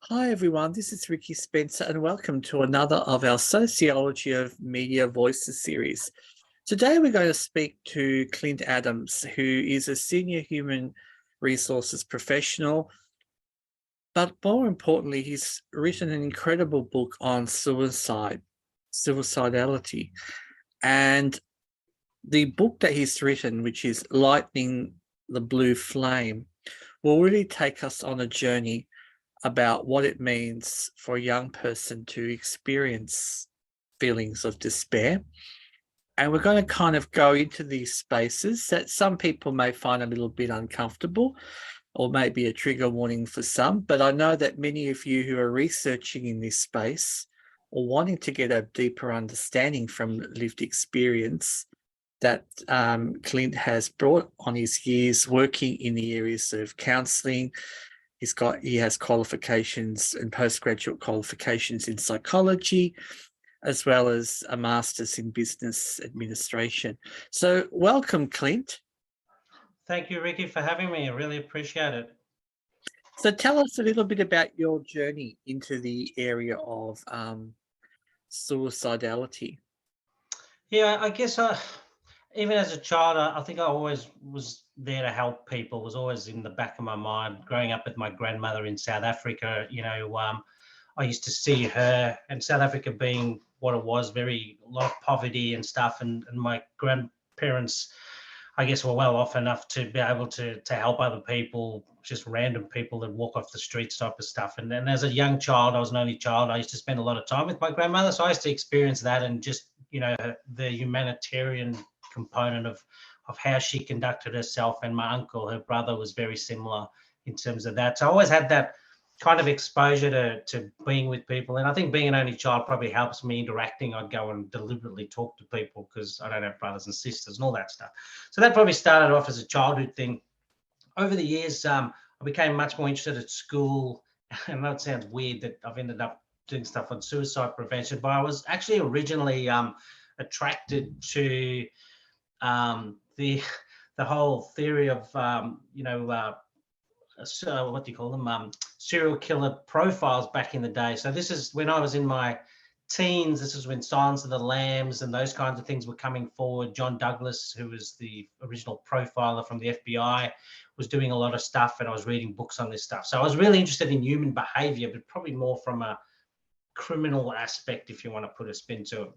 Hi everyone, this is Ricky Spencer and welcome to another of our Sociology of Media Voices series. Today we're going to speak to Clint Adams, who is a senior human resources professional, but more importantly, he's written an incredible book on suicidality. And the book that he's written, which is Lightning the Blue Flame, will really take us on a journey about what it means for a young person to experience feelings of despair. And we're going to kind of go into these spaces that some people may find a little bit uncomfortable or maybe a trigger warning for some. But I know that many of you who are researching in this space or wanting to get a deeper understanding from lived experience that Clint has brought on his years working in the areas of counselling. He has qualifications and postgraduate qualifications in psychology, as well as a master's in business administration. So welcome, Clint. Thank you, Ricky, for having me. I really appreciate it. So tell us a little bit about your journey into the area of suicidality. Yeah, I guess even as a child, I think I always was there to help people, was always in the back of my mind. Growing up with my grandmother in South Africa, I used to see her, and South Africa being what it was, a lot of poverty and stuff, and my grandparents, I guess, were well off enough to be able to help other people, just random people that walk off the streets type of stuff. And then as a young child, I was an only child, I used to spend a lot of time with my grandmother. So I used to experience that and just, the humanitarian component of how she conducted herself. And my uncle, her brother, was very similar in terms of that. So I always had that kind of exposure to being with people. And I think being an only child probably helps me interacting. I'd go and deliberately talk to people because I don't have brothers and sisters and all that stuff. So that probably started off as a childhood thing. Over the years, I became much more interested at school. I know it sounds weird that I've ended up doing stuff on suicide prevention, but I was actually originally attracted to the whole theory of, what do you call them? Serial killer profiles back in the day. So this is when I was in my teens. This is when Silence of the Lambs and those kinds of things were coming forward. John Douglas, who was the original profiler from the FBI, was doing a lot of stuff, and I was reading books on this stuff. So I was really interested in human behavior, but probably more from a criminal aspect, if you want to put a spin to it.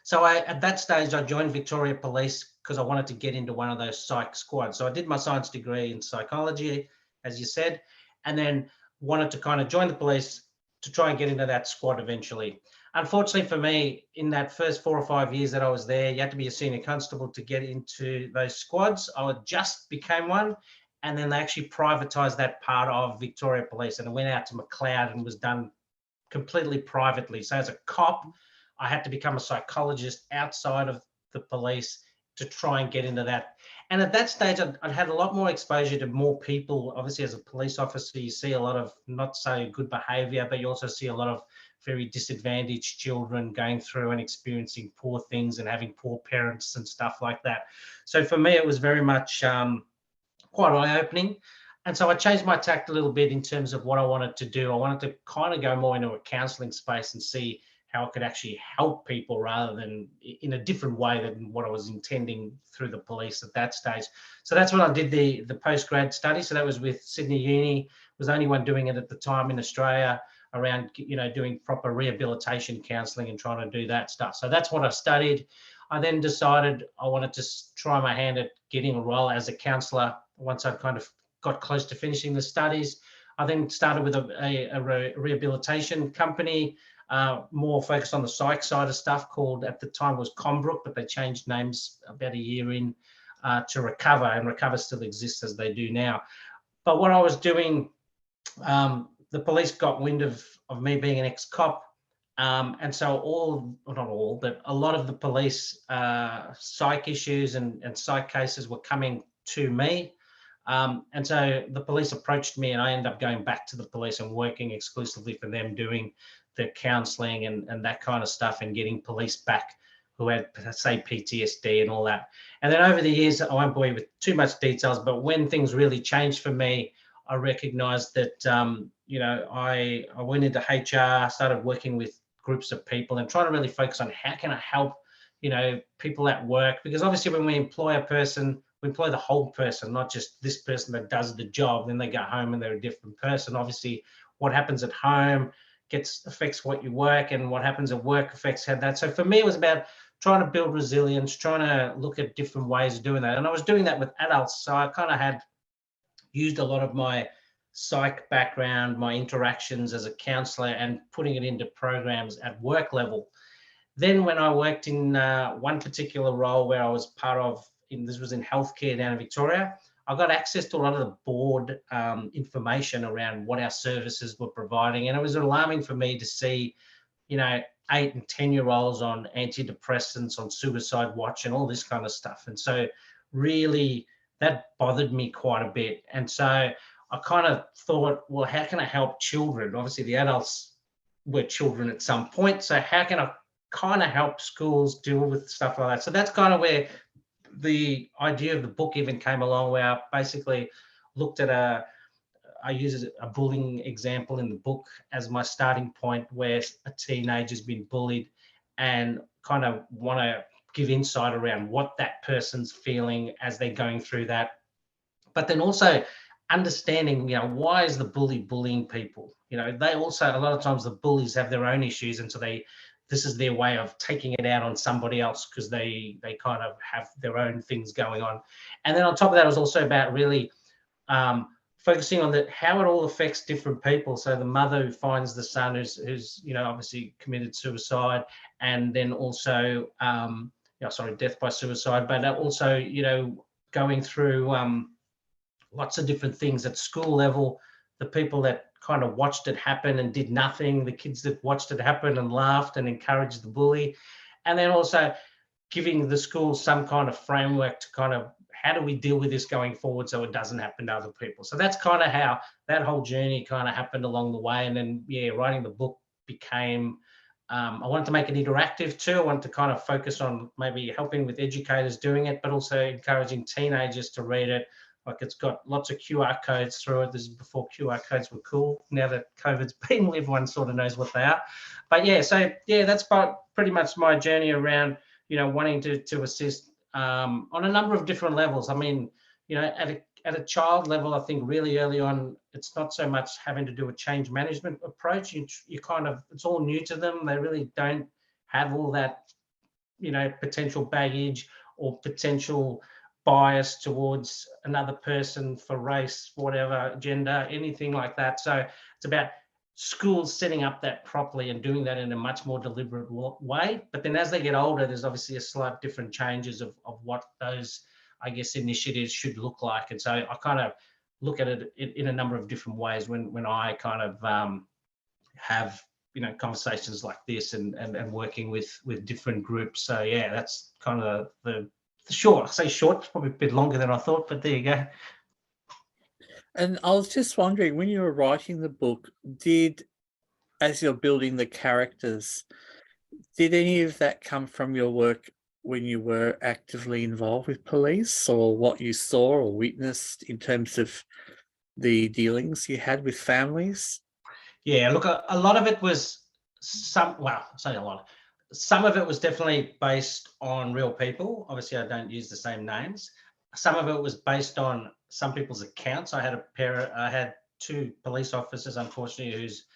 So at that stage, I joined Victoria Police because I wanted to get into one of those psych squads. So I did my science degree in psychology, as you said, and then wanted to kind of join the police to try and get into that squad eventually. Unfortunately for me, in that first 4 or 5 years that I was there, you had to be a senior constable to get into those squads. I just became one, and then they actually privatised that part of Victoria Police, and it went out to McLeod and was done completely privately. So as a cop, I had to become a psychologist outside of the police to try and get into that. And at that stage, I'd had a lot more exposure to more people. Obviously, as a police officer, you see a lot of not so good behavior, but you also see a lot of very disadvantaged children going through and experiencing poor things and having poor parents and stuff like that. So for me, it was very much quite eye-opening. And so I changed my tact a little bit in terms of what I wanted to do. I wanted to kind of go more into a counselling space and see how I could actually help people rather than in a different way than what I was intending through the police at that stage. So that's when I did the postgrad study. So that was with Sydney Uni, was the only one doing it at the time in Australia around, doing proper rehabilitation counselling and trying to do that stuff. So that's what I studied. I then decided I wanted to try my hand at getting a role as a counsellor once I'd kind of got close to finishing the studies. I then started with a rehabilitation company, more focused on the psych side of stuff, called at the time was Combrook, but they changed names about a year in to Recover, and Recover still exists as they do now. But what I was doing, the police got wind of me being an ex-cop, and so not all, but a lot of the police psych issues and psych cases were coming to me. And so the police approached me, and I ended up going back to the police and working exclusively for them, doing the counselling and that kind of stuff, and getting police back who had, say, PTSD and all that. And then over the years, I won't bore you with too much details, but when things really changed for me, I recognized that, I went into HR, started working with groups of people and trying to really focus on how can I help, people at work, because obviously when we employ a person, we employ the whole person, not just this person that does the job. Then they go home and they're a different person. Obviously, what happens at home affects what you work, and what happens at work affects how that. So for me, it was about trying to build resilience, trying to look at different ways of doing that. And I was doing that with adults. So I kind of had used a lot of my psych background, my interactions as a counselor, and putting it into programs at work level. Then when I worked in one particular role where I was part of, this was in healthcare down in Victoria, I got access to a lot of the board information around what our services were providing. And it was alarming for me to see, 8 and 10-year-olds on antidepressants, on suicide watch, and all this kind of stuff. And so really that bothered me quite a bit. And so I kind of thought, well, how can I help children? Obviously the adults were children at some point. So how can I kind of help schools deal with stuff like that? So that's kind of where the idea of the book even came along, where I basically looked at I use a bullying example in the book as my starting point, where a teenager's been bullied, and kind of want to give insight around what that person's feeling as they're going through that. But then also understanding, why is the bully bullying people? They also, a lot of times the bullies have their own issues, and so this is their way of taking it out on somebody else, because they kind of have their own things going on. And then on top of that, it was also about really focusing on how it all affects different people. So the mother who finds the son who's obviously committed suicide, and then also death by suicide, but also going through lots of different things at school level, the people that kind of watched it happen and did nothing, the kids that watched it happen and laughed and encouraged the bully, and then also giving the school some kind of framework to kind of, how do we deal with this going forward so it doesn't happen to other people? So that's kind of how that whole journey kind of happened along the way. And then, writing the book became, I wanted to make it interactive too. I wanted to kind of focus on maybe helping with educators doing it, but also encouraging teenagers to read it. Like, it's got lots of QR codes through it. This is before QR codes were cool. Now that COVID's been, everyone sort of knows what they are. But that's pretty much my journey around, wanting to assist on a number of different levels. I mean, at a child level, I think really early on, it's not so much having to do a change management approach. You kind of, it's all new to them. They really don't have all that, potential baggage or potential bias towards another person for race, whatever, gender, anything like that. So it's about schools setting up that properly and doing that in a much more deliberate way. But then as they get older, there's obviously a slight different changes of what those, I guess, initiatives should look like. And so I kind of look at it in a number of different ways when I kind of have conversations like this and working with different groups. So that's kind of the short. I say short, it's probably a bit longer than I thought, but there you go. And I was just wondering, when you were writing the book, as you're building the characters, did any of that come from your work when you were actively involved with police, or what you saw or witnessed in terms of the dealings you had with families? Yeah, look, a lot of it was say a lot. Some of it was definitely based on real people. Obviously, I don't use the same names. Some of it was based on some people's accounts. I had 2 police officers, unfortunately, whose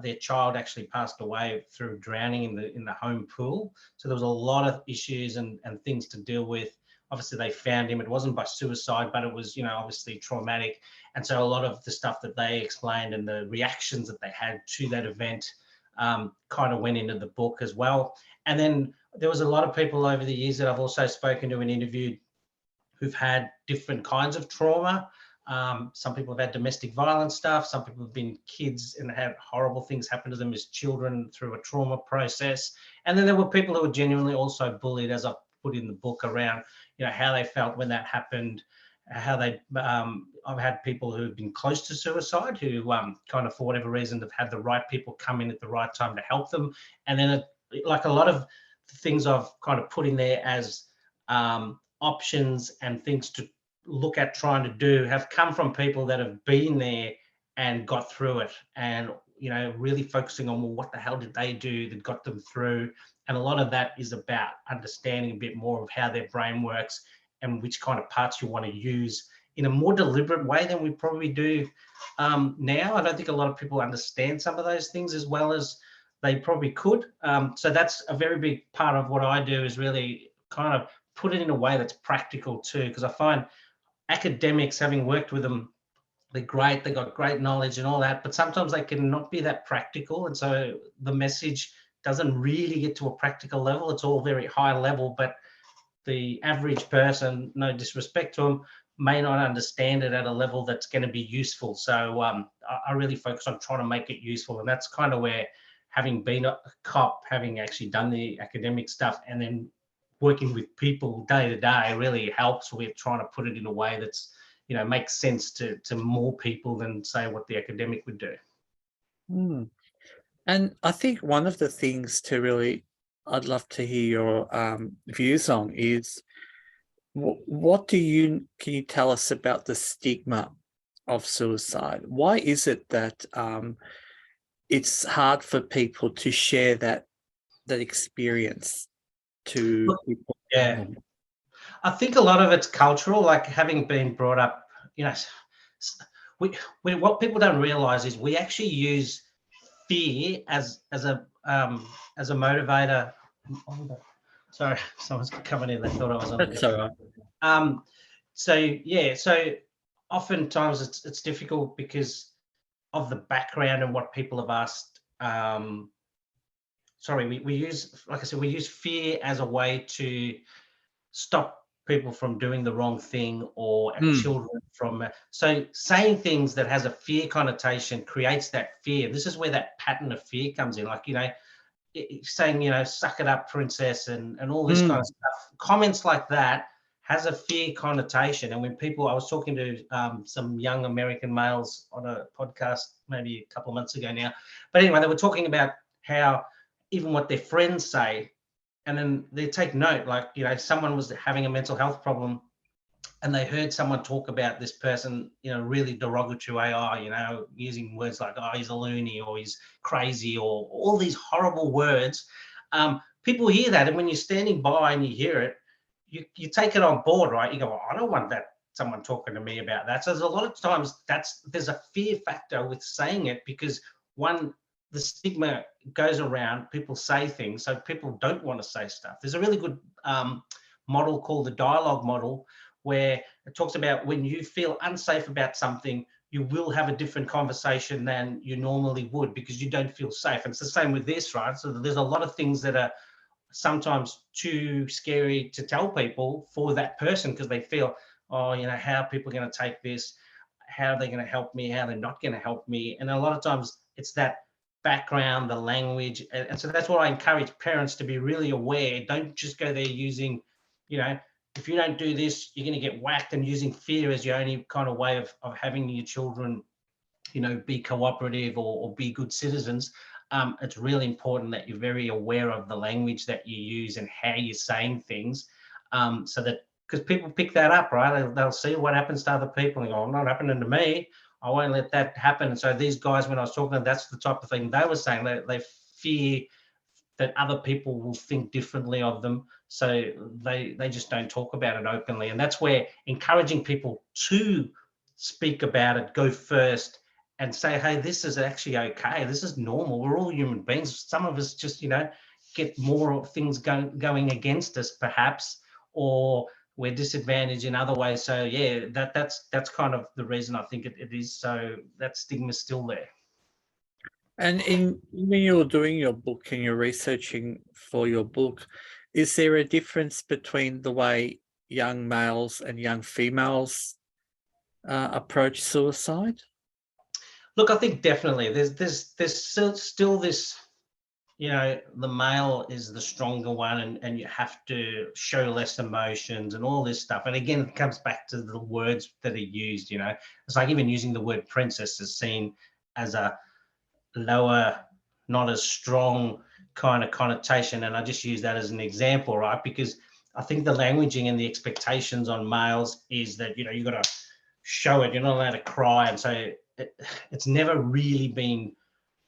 their child actually passed away through drowning in the home pool. So there was a lot of issues and things to deal with. Obviously, they found him. It wasn't by suicide, but it was, obviously traumatic. And so a lot of the stuff that they explained and the reactions that they had to that event kind of went into the book as well. And then there was a lot of people over the years that I've also spoken to and interviewed who've had different kinds of trauma. Some people have had domestic violence stuff. Some people have been kids and had horrible things happen to them as children through a trauma process. And then there were people who were genuinely also bullied, as I put in the book, around, how they felt when that happened, how they, I've had people who've been close to suicide who kind of, for whatever reason, have had the right people come in at the right time to help them. And then like a lot of things I've kind of put in there as options and things to look at trying to do have come from people that have been there and got through it, and really focusing on, well, what the hell did they do that got them through? And a lot of that is about understanding a bit more of how their brain works and which kind of parts you want to use in a more deliberate way than we probably do now. I don't think a lot of people understand some of those things as well as they probably could. So that's a very big part of what I do, is really kind of put it in a way that's practical too, because I find academics, having worked with them, they're great, they got great knowledge and all that, but sometimes they can not be that practical, and so the message doesn't really get to a practical level. It's all very high level, but the average person, no disrespect to them, may not understand it at a level that's going to be useful. So I really focus on trying to make it useful, and that's kind of where, having been a cop, having actually done the academic stuff, and then working with people day to day, really helps with trying to put it in a way that's makes sense to more people than say what the academic would do. Mm. And I think one of the things to really, I'd love to hear your views on is what can you tell us about the stigma of suicide? Why is it that it's hard for people to share that experience to Look, people around yeah, them? I think a lot of it's cultural, like having been brought up, what people don't realize is we actually use fear as a motivator. Sorry, someone's coming in. They thought I was on a That's different. all right. So yeah, so oftentimes it's difficult because of the background and what people have asked. Sorry, we use, like I said, we use fear as a way to stop people from doing the wrong thing, or our Mm, children from. So saying things that has a fear connotation creates that fear. This is where that pattern of fear comes in. Like, saying, suck it up, princess, and all this kind of mm. stuff. Comments like that has a fear connotation. And when people, I was talking to some young American males on a podcast maybe a couple of months ago now. But anyway, they were talking about how even what their friends say, and then they take note, like, someone was having a mental health problem, and they heard someone talk about this person, really derogatory AI, using words like, oh, he's a loony, or he's crazy, or all these horrible words. People hear that, and when you're standing by and you hear it, you take it on board, right? You go, well, I don't want that, someone talking to me about that. So there's a lot of times there's a fear factor with saying it, because one, the stigma goes around, people say things, so people don't want to say stuff. There's a really good model called the dialogue model, where it talks about when you feel unsafe about something, you will have a different conversation than you normally would, because you don't feel safe. And it's the same with this, right? So there's a lot of things that are sometimes too scary to tell people for that person, because they feel, oh, how are people going to take this? How are they going to help me? How are they not going to help me? And a lot of times it's that background, the language. And so that's what I encourage parents to be really aware. Don't just go there using, if you don't do this, you're going to get whacked, and using fear as your only kind of way of having your children, be cooperative, or be good citizens. It's really important that you're very aware of the language that you use and how you're saying things, so that, because people pick that up, right? They'll see what happens to other people and go, oh, not happening to me. I won't let that happen. And so these guys, when I was talking to them, that's the type of thing they were saying. They fear that other people will think differently of them, so they just don't talk about it openly. And that's where encouraging people to speak about it, go first, and say, hey, this is actually okay, this is normal, we're all human beings. Some of us just get more things going against us, perhaps, or we're disadvantaged in other ways. So yeah, that's kind of the reason I think it is. So that stigma's still there. And when you're doing your book and you're researching for your book, is there a difference between the way young males and young females approach suicide? Look, I think definitely there's still this, the male is the stronger one, and you have to show less emotions and all this stuff. And again, it comes back to the words that are used. It's like even using the word princess is seen as a lower, not as strong kind of connotation. And I just use that as an example, right? Because I think the languaging and the expectations on males is that, you got to show it. You're not allowed to cry. And so it's never really been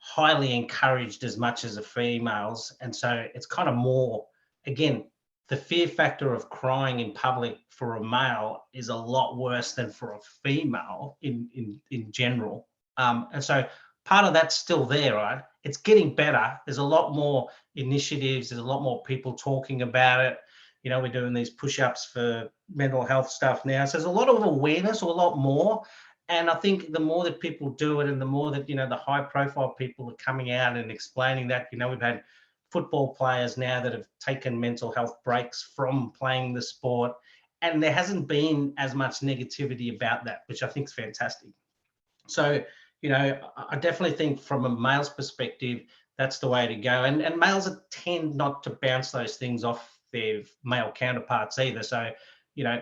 highly encouraged as much as the females. And so it's kind of more, again, the fear factor of crying in public for a male is a lot worse than for a female in general. And so part of that's still there, right? It's getting better. There's a lot more initiatives. There's a lot more people talking about it. We're doing these push-ups for mental health stuff now. So there's a lot of awareness, or a lot more. And I think the more that people do it, and the more that, the high profile people are coming out and explaining that, we've had football players now that have taken mental health breaks from playing the sport, and there hasn't been as much negativity about that, which I think is fantastic. So, I definitely think from a male's perspective, that's the way to go. And males tend not to bounce those things off their male counterparts either. So,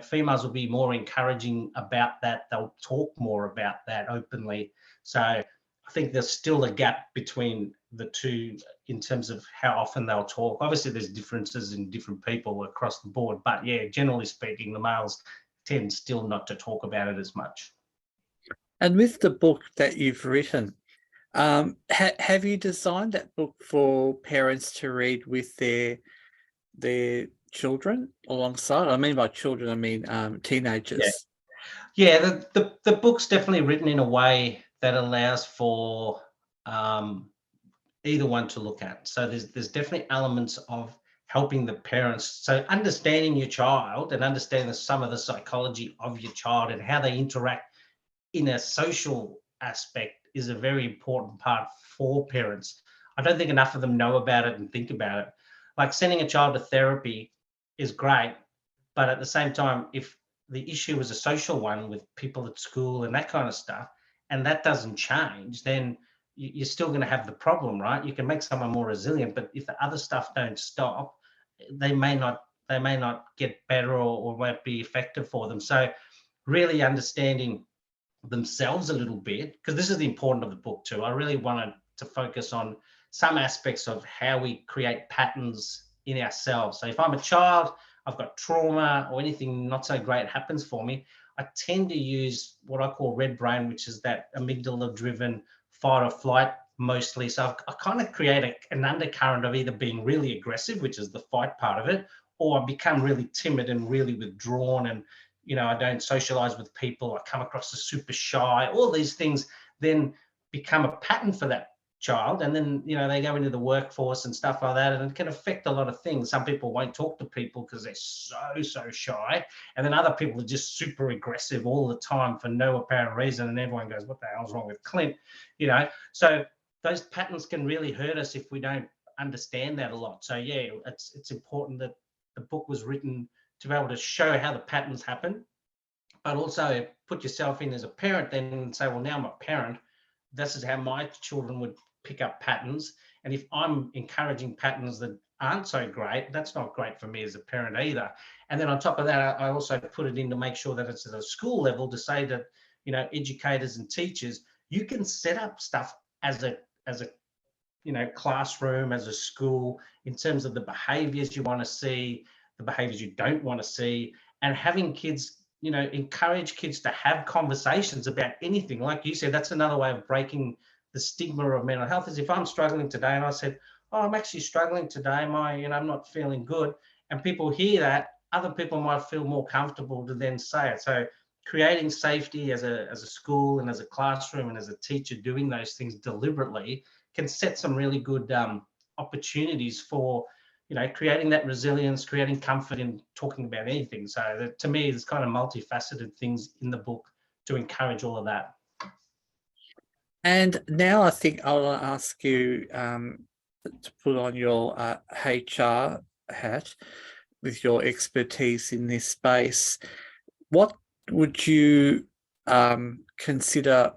females will be more encouraging about that. They'll talk more about that openly. So I think there's still a gap between the two in terms of how often they'll talk. Obviously, there's differences in different people across the board, but yeah, generally speaking, the males tend still not to talk about it as much. And with the book that you've written, have you designed that book for parents to read with their children alongside? I mean by children, I mean teenagers. Yeah, the book's definitely written in a way that allows for either one to look at. So there's definitely elements of helping the parents. So understanding your child and understanding some of the psychology of your child and how they interact in a social aspect is a very important part for parents. I don't think enough of them know about it and think about it. Like sending a child to therapy is great, but at the same time, if the issue is a social one with people at school and that kind of stuff, and that doesn't change, then you're still going to have the problem, right? You can make someone more resilient, but if the other stuff don't stop, they may not get better, or won't be effective for them. So really understanding themselves a little bit, because this is the important of the book too. I really wanted to focus on some aspects of how we create patterns in ourselves. So if I'm a child, I've got trauma or anything not so great happens for me, I tend to use what I call red brain, which is that amygdala driven fight or flight mostly. So I kind of create an undercurrent of either being really aggressive, which is the fight part of it, or I become really timid and really withdrawn, and I don't socialize with people. I come across as super shy. All these things then become a pattern for that child, and then they go into the workforce and stuff like that, and it can affect a lot of things. Some people won't talk to people because they're so shy, and then other people are just super aggressive all the time for no apparent reason, and everyone goes, what the hell's wrong with Clint? So those patterns can really hurt us if we don't understand that a lot. So yeah, it's important that the book was written to be able to show how the patterns happen, but also put yourself in as a parent then and say, well, now I'm a parent, this is how my children would pick up patterns. And if I'm encouraging patterns that aren't so great, that's not great for me as a parent either. And then on top of that, I also put it in to make sure that it's at a school level, to say that, educators and teachers, you can set up stuff as a classroom, as a school, in terms of the behaviors you want to see, the behaviors you don't want to see, and having kids, encourage kids to have conversations about anything. Like you said, that's another way of breaking the stigma of mental health, is if I'm struggling today and I said, oh, I'm actually struggling today, I'm not feeling good, and people hear that, other people might feel more comfortable to then say it. So creating safety as a school and as a classroom and as a teacher, doing those things deliberately, can set some really good opportunities for creating that resilience, creating comfort in talking about anything. So to me, there's kind of multifaceted things in the book to encourage all of that. And now I think I'll ask you to put on your HR hat with your expertise in this space. What would you consider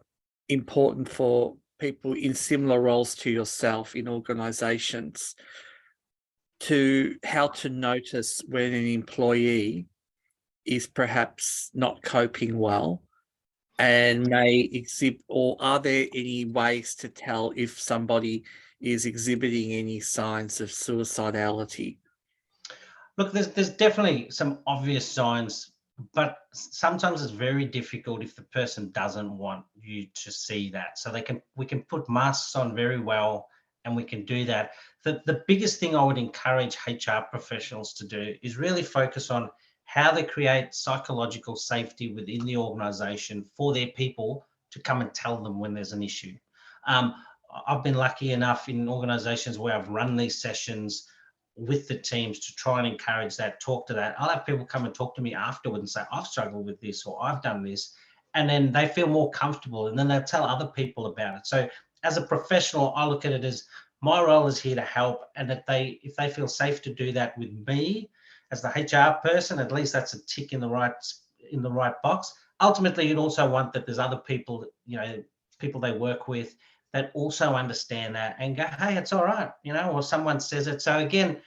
important for people in similar roles to yourself in organizations, to how to notice when an employee is perhaps not coping well and may exhibit, or are there any ways to tell if somebody is exhibiting any signs of suicidality? Look, there's definitely some obvious signs, but sometimes it's very difficult if the person doesn't want you to see that. So we can put masks on very well, and we can do that. The biggest thing I would encourage HR professionals to do is really focus on how they create psychological safety within the organization for their people to come and tell them when there's an issue. Um, I've been lucky enough in organizations where I've run these sessions with the teams to try and encourage that, talk to that. I'll have people come and talk to me afterwards and say, I've struggled with this or I've done this. And then they feel more comfortable, and then they'll tell other people about it. So as a professional, I look at it as my role is here to help. And that if they feel safe to do that with me as the HR person, at least that's a tick in the right box. Ultimately, you'd also want that there's other people, people they work with that also understand that and go, hey, it's all right, or someone says it. So again,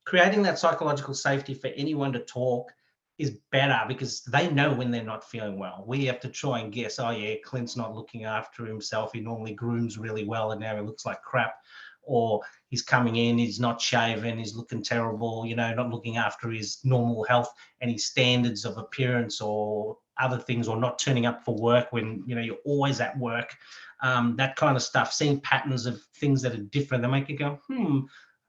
creating that psychological safety for anyone to talk is better because they know when they're not feeling well. We have to try and guess, oh yeah, Clint's not looking after himself. He normally grooms really well and now he looks like crap. Or he's coming in, he's not shaven, he's looking terrible, not looking after his normal health and his standards of appearance or other things, or not turning up for work when, you're always at work. That kind of stuff, seeing patterns of things that are different, they make you go,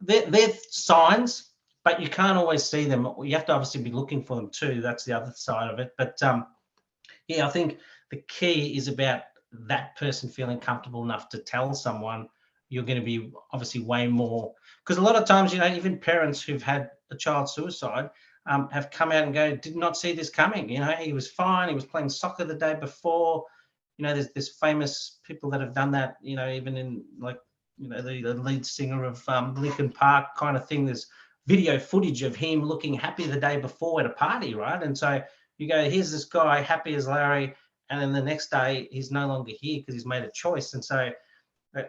they're signs, but you can't always see them. You have to obviously be looking for them too. That's the other side of it. But I think the key is about that person feeling comfortable enough to tell someone. You're going to be obviously way more, because a lot of times, even parents who've had a child suicide have come out and go, did not see this coming. He was fine. He was playing soccer the day before. There's famous people that have done that, even in the lead singer of Linkin Park kind of thing. There's video footage of him looking happy the day before at a party, right? And so you go, here's this guy happy as Larry, and then the next day he's no longer here because he's made a choice. And so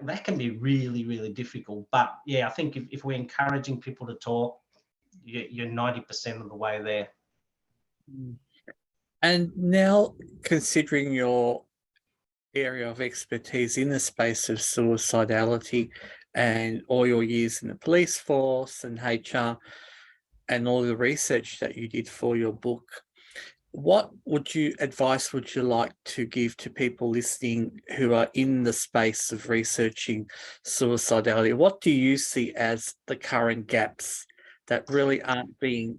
that can be really, really difficult. But yeah, I think if we're encouraging people to talk, you're 90% of the way there. And now, considering your area of expertise in the space of suicidality and all your years in the police force and HR and all the research that you did for your book, what advice would you like to give to people listening who are in the space of researching suicidality? What do you see as the current gaps that really aren't being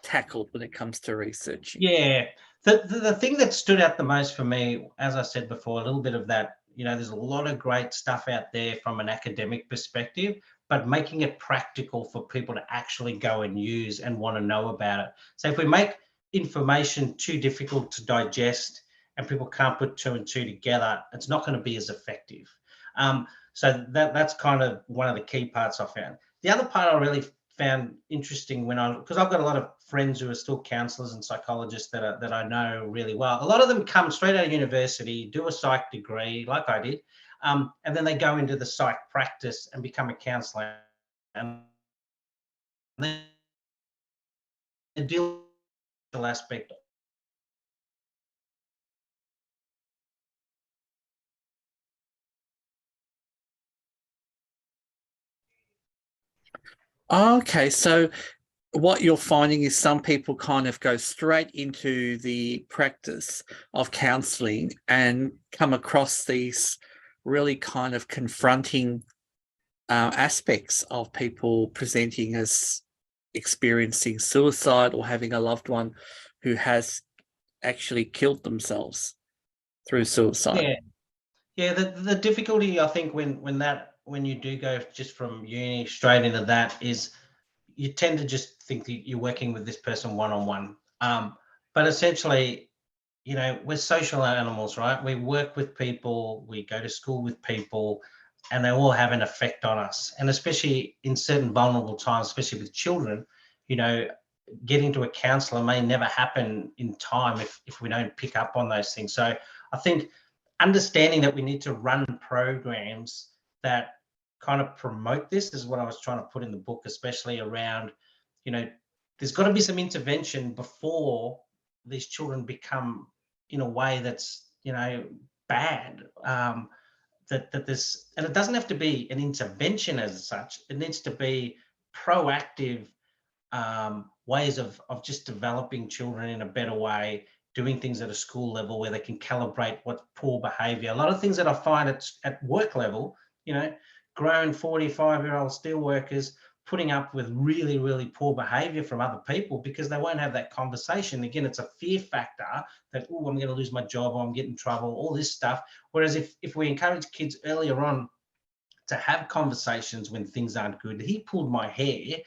tackled when it comes to researching? Yeah. The thing that stood out the most for me, as I said before, a little bit of that, there's a lot of great stuff out there from an academic perspective, but making it practical for people to actually go and use and want to know about it. So if we make information too difficult to digest and people can't put two and two together, it's not going to be as effective. So that's kind of one of the key parts I found. The other part I really found interesting because I've got a lot of friends who are still counselors and psychologists that I know really well. A lot of them come straight out of university, do a psych degree like I did, and then they go into the psych practice and become a counsellor. And then the deal aspect. Okay, so what you're finding is some people kind of go straight into the practice of counseling and come across these really kind of confronting aspects of people presenting as experiencing suicide or having a loved one who has actually killed themselves through suicide. Yeah. The difficulty I think when you do go just from uni straight into that is you tend to just think that you're working with this person one-on-one. But essentially, we're social animals, right? We work with people, we go to school with people, and they all have an effect on us. And especially in certain vulnerable times, especially with children, getting to a counselor may never happen in time if we don't pick up on those things. So I think understanding that we need to run programs that kind of promote this is what I was trying to put in the book, especially around, there's got to be some intervention before these children become in a way that's, bad. That this, and it doesn't have to be an intervention as such. It needs to be proactive ways of just developing children in a better way, doing things at a school level where they can calibrate what's poor behavior. A lot of things that I find at work level, grown 45-year-old steel workers putting up with really, really poor behavior from other people because they won't have that conversation. Again, it's a fear factor that, oh, I'm going to lose my job, or I'm getting in trouble, all this stuff. Whereas if we encourage kids earlier on to have conversations when things aren't good, he pulled my hair,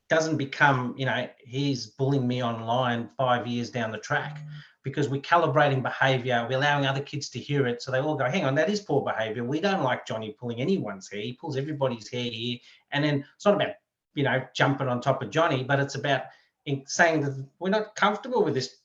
doesn't become, he's bullying me online 5 years down the track, because we're calibrating behavior, we're allowing other kids to hear it. So they all go, hang on, that is poor behavior. We don't like Johnny pulling anyone's hair. He pulls everybody's hair here. And then it's not about, jumping on top of Johnny, but it's about saying that we're not comfortable with this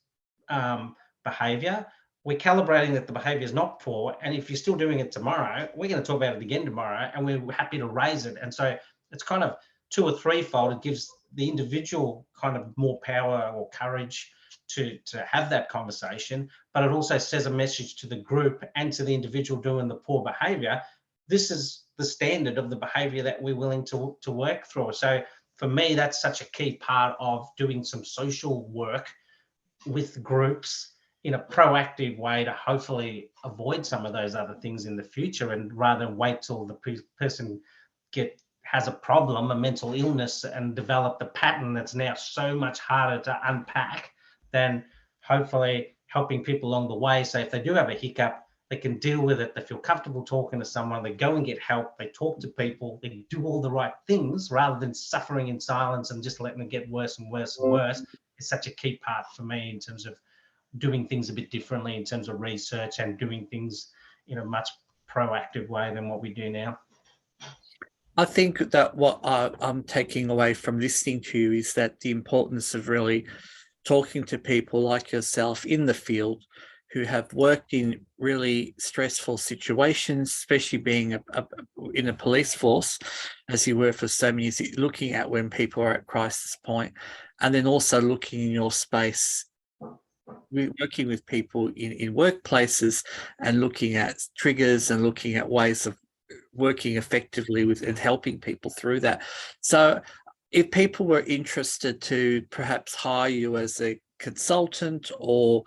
behavior. We're calibrating that the behavior is not poor. And if you're still doing it tomorrow, we're going to talk about it again tomorrow, and we're happy to raise it. And so it's kind of two or threefold. It gives the individual kind of more power or courage to have that conversation, but it also says a message to the group and to the individual doing the poor behavior. This is the standard of the behavior that we're willing to work through. So for me, that's such a key part of doing some social work with groups in a proactive way to hopefully avoid some of those other things in the future, and rather than wait till the person has a problem, a mental illness, and develop the pattern that's now so much harder to unpack, than hopefully helping people along the way. So if they do have a hiccup, they can deal with it. They feel comfortable talking to someone. They go and get help. They talk to people. They do all the right things rather than suffering in silence and just letting it get worse and worse and worse. It's such a key part for me in terms of doing things a bit differently in terms of research and doing things in a much proactive way than what we do now. I think that what I'm taking away from listening to you is that the importance of really talking to people like yourself in the field who have worked in really stressful situations, especially being in a police force, as you were for so many years, looking at when people are at crisis point, and then also looking in your space, working with people in workplaces and looking at triggers and looking at ways of working effectively with and helping people through that. So if people were interested to perhaps hire you as a consultant or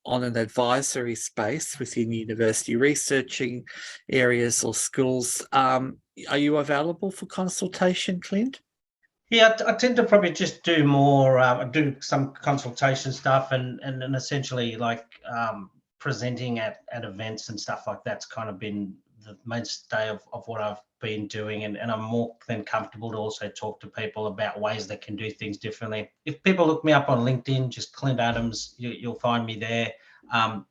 on an advisory space within university researching areas or schools, are you available for consultation, Clint? Yeah, I tend to probably just do more, do some consultation stuff and essentially like presenting at events and stuff like that's kind of been the mainstay of what I've been doing. And I'm more than comfortable to also talk to people about ways they can do things differently. If people look me up on LinkedIn, just Clint Adams, you'll find me there.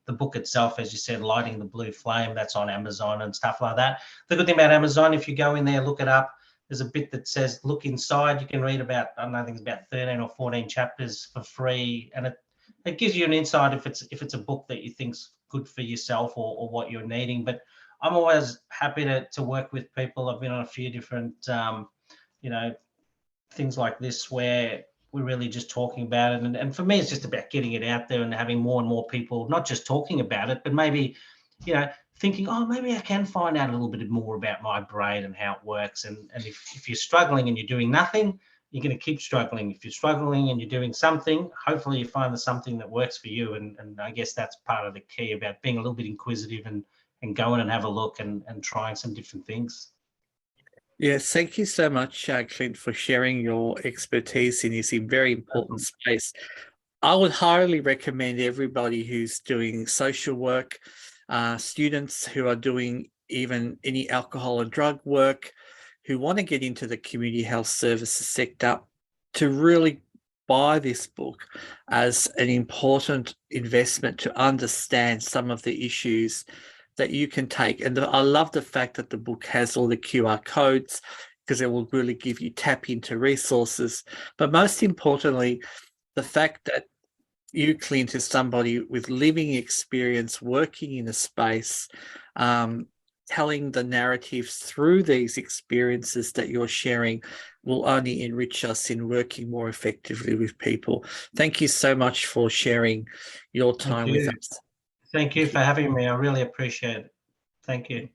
The book itself, as you said, Lighting the Blue Flame, that's on Amazon and stuff like that. The good thing about Amazon, if you go in there, look it up, there's a bit that says look inside. You can read about, I don't know, I think it's about 13 or 14 chapters for free. And it gives you an insight if it's a book that you think's good for yourself or what you're needing. But I'm always happy to work with people. I've been on a few different, things like this where we're really just talking about it. And for me, it's just about getting it out there and having more and more people, not just talking about it, but maybe, thinking, oh, maybe I can find out a little bit more about my brain and how it works. And if you're struggling and you're doing nothing, you're going to keep struggling. If you're struggling and you're doing something, hopefully you find the something that works for you. And I guess that's part of the key about being a little bit inquisitive and going and have a look and trying some different things. Yes, thank you so much, Clint, for sharing your expertise in this very important space. I would highly recommend everybody who's doing social work, students who are doing even any alcohol and drug work, who want to get into the community health services sector, to really buy this book as an important investment to understand some of the issues that you can take. And I love the fact that the book has all the QR codes, because it will really give you tap into resources. But most importantly, the fact that you, Clint, is somebody with living experience working in a space, telling the narratives through these experiences that you're sharing will only enrich us in working more effectively with people. Thank you so much for sharing your time with us. Thank you for having me. I really appreciate it. Thank you.